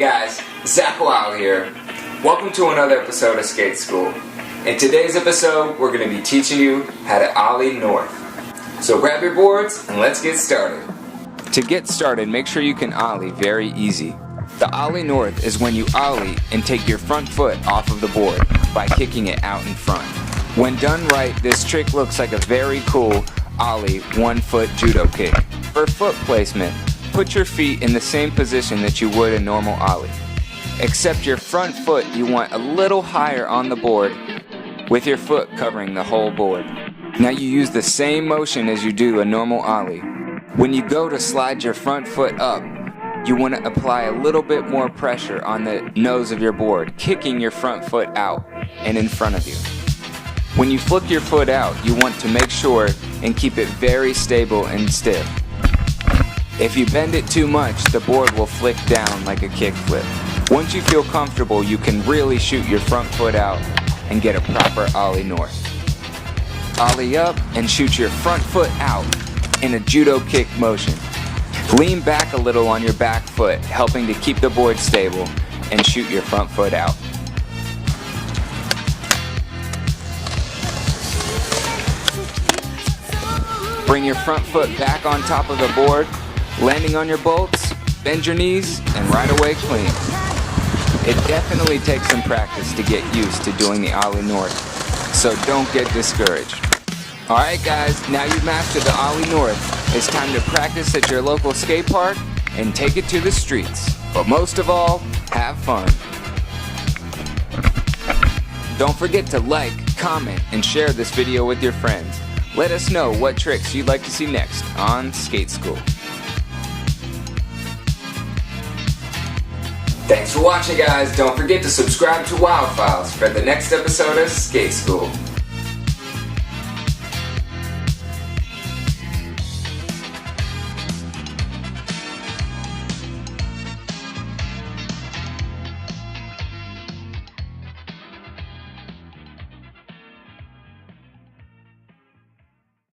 Hey guys, Zach Ollie here. Welcome to another episode of Skate School. In today's episode, we're going to be teaching you how to Ollie North. So grab your boards and let's get started. To get started, make sure you can Ollie very easy. The Ollie North is when you Ollie and take your front foot off of the board by kicking it out in front. When done right, this trick looks like a very cool Ollie 1-foot judo kick. For foot placement, put your feet in the same position that you would a normal Ollie. Except your front foot you want a little higher on the board with your foot covering the whole board. Now you use the same motion as you do a normal Ollie. When you go to slide your front foot up, you want to apply a little bit more pressure on the nose of your board, kicking your front foot out and in front of you. When you flick your foot out, you want to make sure and keep it very stable and stiff. If you bend it too much, the board will flick down like a kick flip. Once you feel comfortable, you can really shoot your front foot out and get a proper Ollie North. Ollie up and shoot your front foot out in a judo kick motion. Lean back a little on your back foot, helping to keep the board stable, and shoot your front foot out. Bring your front foot back on top of the board, landing on your bolts, bend your knees, and right away clean. It definitely takes some practice to get used to doing the Ollie North, so don't get discouraged. Alright guys, now you've mastered the Ollie North, it's time to practice at your local skate park and take it to the streets. But most of all, have fun. Don't forget to like, comment, and share this video with your friends. Let us know what tricks you'd like to see next on Skate School. Thanks for watching guys. Don't forget to subscribe to Wow Files for the next episode of Skate School.